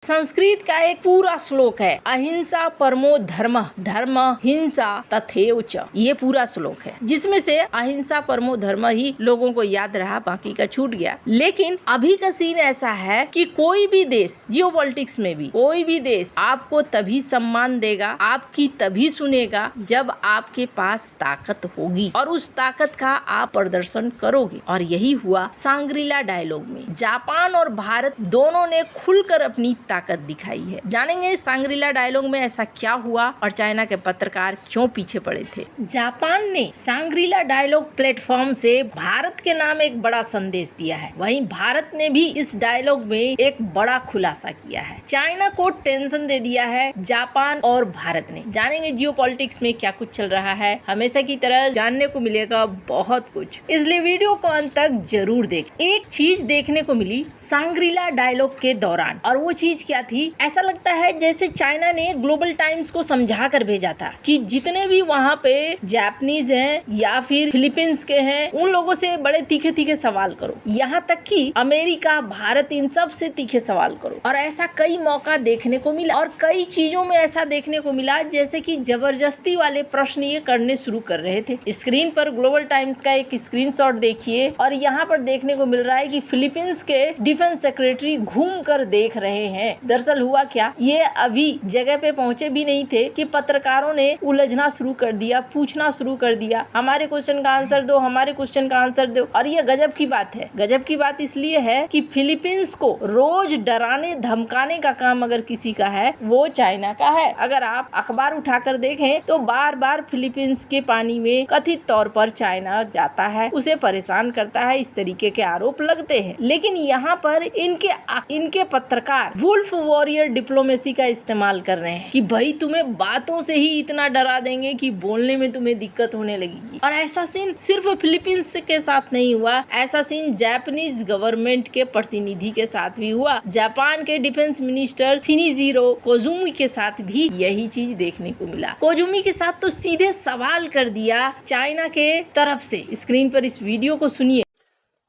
संस्कृत का एक पूरा श्लोक है, अहिंसा परमो धर्म, धर्म हिंसा तथैव च। ये पूरा श्लोक है जिसमें से अहिंसा परमो धर्म ही लोगों को याद रहा, बाकी का छूट गया। लेकिन अभी का सीन ऐसा है कि कोई भी देश, जियोपॉलिटिक्स में भी कोई भी देश आपको तभी सम्मान देगा, आपकी तभी सुनेगा जब आपके पास ताकत होगी और उस ताकत का आप प्रदर्शन करोगे। और यही हुआ सांग्रीला डायलॉग में। जापान और भारत दोनों ने खुलकर अपनी ताकत दिखाई है। जानेंगे सांग्रीला डायलॉग में ऐसा क्या हुआ और चाइना के पत्रकार क्यों पीछे पड़े थे। जापान ने सांग्रीला डायलॉग प्लेटफॉर्म से भारत के नाम एक बड़ा संदेश दिया है। वहीं भारत ने भी इस डायलॉग में एक बड़ा खुलासा किया है। चाइना को टेंशन दे दिया है जापान और भारत ने। जानेंगे जियोपॉलिटिक्स में क्या कुछ चल रहा है। हमेशा की तरह जानने को मिलेगा बहुत कुछ, इसलिए वीडियो को अंत तक जरूर देखें। एक चीज देखने को मिली सांग्रीला डायलॉग के दौरान, और वो चीज क्या थी, ऐसा लगता है जैसे चाइना ने ग्लोबल टाइम्स को समझा कर भेजा था कि जितने भी वहाँ पे जापानीज हैं या फिर फिलीपींस के हैं, उन लोगों से बड़े तीखे तीखे सवाल करो, यहाँ तक कि अमेरिका, भारत, इन सब से तीखे सवाल करो। और ऐसा कई मौका देखने को मिला और कई चीजों में ऐसा देखने को मिला जैसे कि जबरदस्ती वाले प्रश्न ये करने शुरू कर रहे थे। स्क्रीन पर ग्लोबल टाइम्स का एक स्क्रीनशॉट देखिए और यहाँ पर देखने को मिल रहा है कि फिलीपींस के डिफेंस सेक्रेटरी घूम कर देख रहे हैं। दरअसल हुआ क्या, ये अभी जगह पे पहुंचे भी नहीं थे कि पत्रकारों ने उलझना शुरू कर दिया, पूछना शुरू कर दिया, हमारे क्वेश्चन का आंसर दो, हमारे क्वेश्चन का आंसर दो। और ये गजब की बात है। गजब की बात इसलिए है कि फिलीपींस को रोज डराने धमकाने का काम अगर किसी का है वो चाइना का है। अगर आप अखबार उठाकर देखें तो बार बार फिलीपींस के पानी में कथित तौर पर चाइना जाता है, उसे परेशान करता है, इस तरीके के आरोप लगते हैं। लेकिन यहाँ पर इनके पत्रकार वुल्फ वॉरियर डिप्लोमेसी का इस्तेमाल कर रहे हैं कि भाई तुम्हें बातों से ही इतना डरा देंगे कि बोलने में तुम्हें दिक्कत होने लगेगी। और ऐसा सीन सिर्फ फिलीपींस के साथ नहीं हुआ, ऐसा सीन जापानीज गवर्नमेंट के प्रतिनिधि के साथ भी हुआ। जापान के डिफेंस मिनिस्टर शिनिजिरो कोजुमी के साथ भी यही चीज देखने को मिला। कोजुमी के साथ तो सीधे सवाल कर दिया चाइना के तरफ से। स्क्रीन पर इस वीडियो को सुनिए।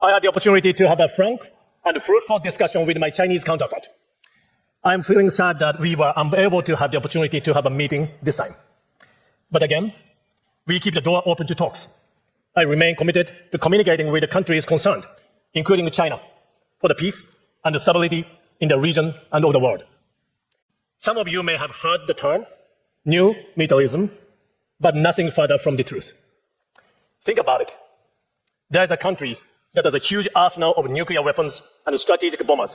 I had the opportunity to have a frank and fruitful discussion with my Chinese counterpart. I am feeling sad that we were unable to have the opportunity to have a meeting this time. But again, we keep the door open to talks. I remain committed to communicating with the countries concerned, including China, for the peace and the stability in the region and of the world. Some of you may have heard the term New Militarism, but nothing further from the truth. Think about it. There is a country that has a huge arsenal of nuclear weapons and strategic bombers.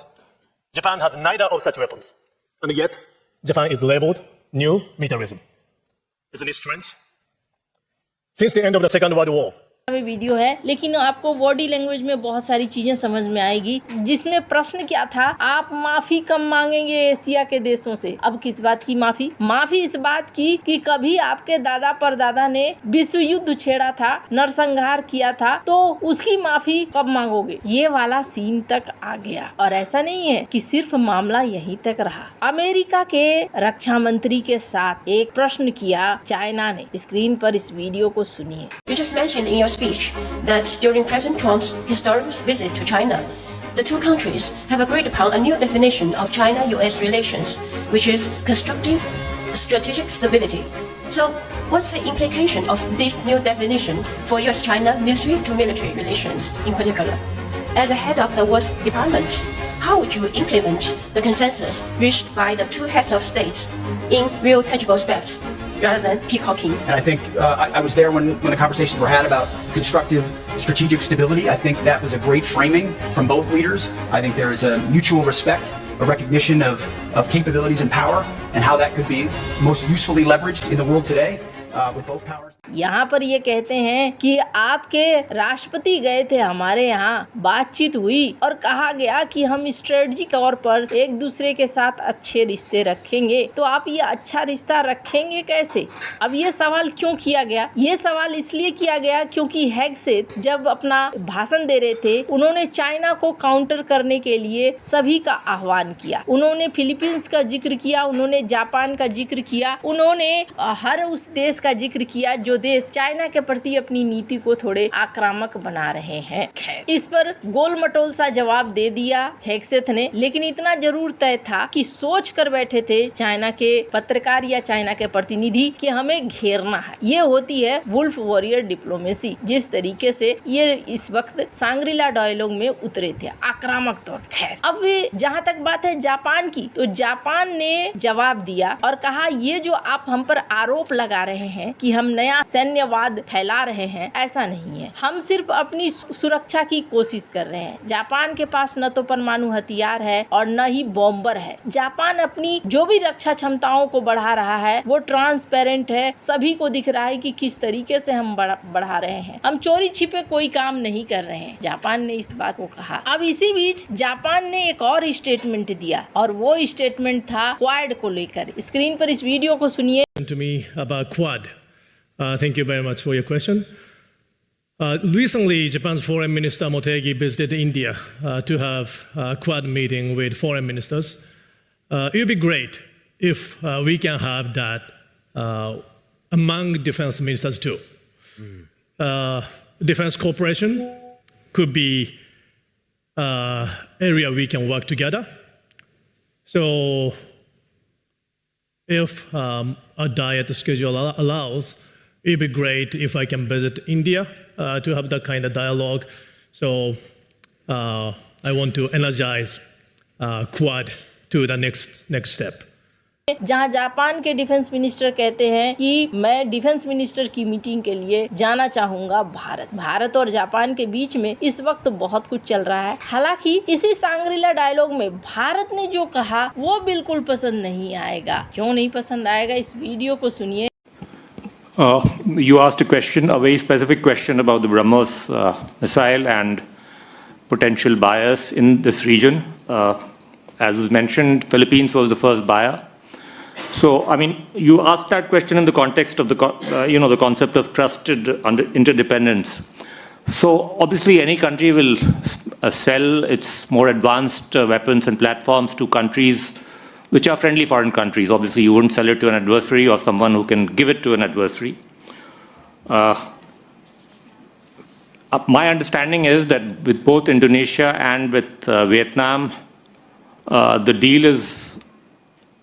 Japan has neither of such weapons, and yet Japan is labeled new militarism. Isn't it strange? Since the end of the Second World War, video है, लेकिन आपको body language में बहुत सारी चीजें समझ में आएगी। जिसमें प्रश्न क्या था, आप माफी कब मांगेंगे एशिया के देशों से। अब किस बात की माफी? माफी इस बात की कि कभी आपके दादा परदादा ने विश्व युद्ध छेड़ा था, नरसंहार किया था, तो उसकी माफी कब मांगोगे। ये वाला सीन तक आ गया। और ऐसा नहीं है कि सिर्फ मामला यहीं तक रहा। अमेरिका के रक्षा मंत्री के साथ एक प्रश्न किया चाइना ने। स्क्रीन पर इस वीडियो को सुनिए। You just mentioned in your speech that during President Trump's historic visit to China, the two countries have agreed upon a new definition of China-US relations, which is constructive strategic stability. So, what's the implication of this new definition for US-China military-to-military relations in particular? As a head of the War Department, how would you implement the consensus reached by the two heads of states in real tangible steps, rather than peacocking? And I think I was there when the conversations were had about constructive strategic stability. I think that was a great framing from both leaders. I think there is a mutual respect, a recognition of capabilities and power, and how that could be most usefully leveraged in the world today with both powers. यहाँ पर ये कहते हैं कि आपके राष्ट्रपति गए थे हमारे यहाँ, बातचीत हुई और कहा गया कि हम स्ट्रेटजिक तौर पर एक दूसरे के साथ अच्छे रिश्ते रखेंगे। तो आप ये अच्छा रिश्ता रखेंगे कैसे? अब ये सवाल क्यों किया गया? ये सवाल इसलिए किया गया क्योंकि हेगसेथ जब अपना भाषण दे रहे थे, उन्होंने चाइना को काउंटर करने के लिए सभी का आह्वान किया। उन्होंने फिलीपींस का जिक्र किया, उन्होंने जापान का जिक्र किया, उन्होंने हर उस देश का जिक्र किया जो तो देश चाइना के प्रति अपनी नीति को थोड़े आक्रामक बना रहे हैं। खैर, इस पर गोल मटोल सा जवाब दे दिया हेगसेथ ने, लेकिन इतना जरूर तय था कि सोच कर बैठे थे चाइना के पत्रकार या चाइना के प्रतिनिधि कि हमें घेरना है। ये होती है वुल्फ वॉरियर डिप्लोमेसी, जिस तरीके से ये इस वक्त सांग्रीला डायलॉग में उतरे थे, आक्रामक तौर। खैर, अब जहाँ तक बात है जापान की, तो जापान ने जवाब दिया और कहा ये जो आप हम पर आरोप लगा रहे हैं कि हम नया सैन्यवाद फैला रहे हैं, ऐसा नहीं है। हम सिर्फ अपनी सुरक्षा की कोशिश कर रहे हैं। जापान के पास न तो परमाणु हथियार है और न ही बॉम्बर है। जापान अपनी जो भी रक्षा क्षमताओं को बढ़ा रहा है वो ट्रांसपेरेंट है, सभी को दिख रहा है कि किस तरीके से हम बढ़ा रहे हैं। हम चोरी छिपे कोई काम नहीं कर रहे हैं, जापान ने इस बात को कहा। अब इसी बीच जापान ने एक और स्टेटमेंट दिया और वो स्टेटमेंट था क्वाड को लेकर। स्क्रीन पर इस वीडियो को सुनिए। To me about Quad. Thank you very much for your question. Recently, Japan's Foreign Minister Motegi visited India to have a Quad meeting with foreign ministers. It would be great if we can have that among defense ministers too. Defense cooperation could be area we can work together. So, if a diet schedule allows, it'd be great if I can visit India to have that kind of dialogue. So I want to energize Quad to the next step. जहां Japan के defence minister कहते हैं कि मैं defence minister की meeting के लिए जाना चाहूंगा भारत और जापान के बीच में इस वक्त बहुत कुछ चल रहा है। हालांकि इसी सांग्रीला डायलॉग में भारत ने जो कहा वो बिल्कुल पसंद नहीं आएगा। क्यों नहीं पसंद आएगा, इस वीडियो को सुनिए। You asked a question, a very specific question about the BrahMos missile and potential buyers in this region. As was mentioned, Philippines was the first buyer. So, I mean, you asked that question in the context of the concept of trusted interdependence. So, obviously, any country will sell its more advanced weapons and platforms to countries which are friendly foreign countries. Obviously, you wouldn't sell it to an adversary or someone who can give it to an adversary. My understanding is that with both Indonesia and with Vietnam, the deal is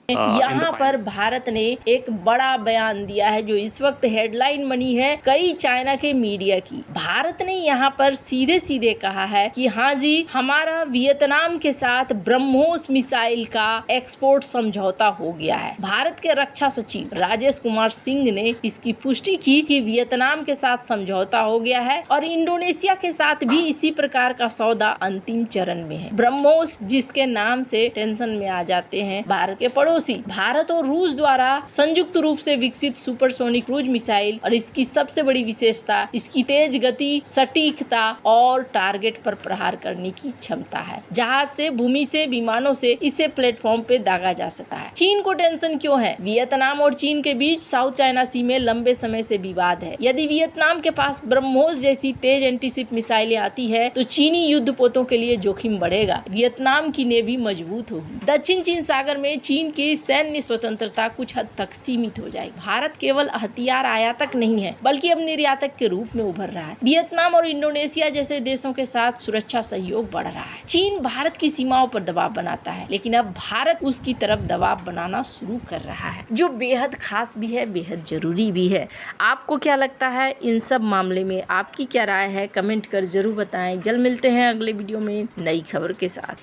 यहाँ पर भारत ने एक बड़ा बयान दिया है जो इस वक्त हेडलाइन बनी है कई चाइना के मीडिया की। भारत ने यहाँ पर सीधे सीधे कहा है कि हाँ जी, हमारा वियतनाम के साथ ब्रह्मोस मिसाइल का एक्सपोर्ट समझौता हो गया है। भारत के रक्षा सचिव राजेश कुमार सिंह ने इसकी पुष्टि की कि वियतनाम के साथ समझौता हो गया है और इंडोनेशिया के साथ भी इसी प्रकार का सौदा अंतिम चरण में है। ब्रह्मोस जिसके नाम से टेंशन में आ जाते हैं भारत के पड़ोसी। भारत और रूस द्वारा संयुक्त रूप से विकसित सुपरसोनिक क्रूज मिसाइल और इसकी सबसे बड़ी विशेषता इसकी तेज गति, सटीकता और टारगेट पर प्रहार करने की क्षमता है। जहाज से, भूमि से, विमानों से इसे प्लेटफॉर्म पे दागा जा सकता है। चीन को टेंशन क्यों है? वियतनाम और चीन के बीच साउथ चाइना सी में लंबे समय से विवाद है। यदि वियतनाम के पास ब्रह्मोस जैसी तेज एंटीशिप मिसाइलें आती है तो चीनी युद्धपोतों के लिए जोखिम बढ़ेगा। वियतनाम की नेवी मजबूत होगी। दक्षिण चीन सागर में चीन की सैन्य स्वतंत्रता कुछ हद तक सीमित हो जाएगी। भारत केवल हथियार आयातक नहीं है बल्कि अब निर्यातक के रूप में उभर रहा है। वियतनाम और इंडोनेशिया जैसे देशों के साथ सुरक्षा सहयोग बढ़ रहा है। चीन भारत की सीमाओं पर दबाव बनाता है, लेकिन अब भारत उसकी तरफ दबाव बनाना शुरू कर रहा है, जो बेहद खास भी है, बेहद जरूरी भी है। आपको क्या लगता है इन सब मामले में? आपकी क्या राय है? कमेंट कर जरूर बताएं। जल्द मिलते हैं अगले वीडियो में नई खबर के साथ।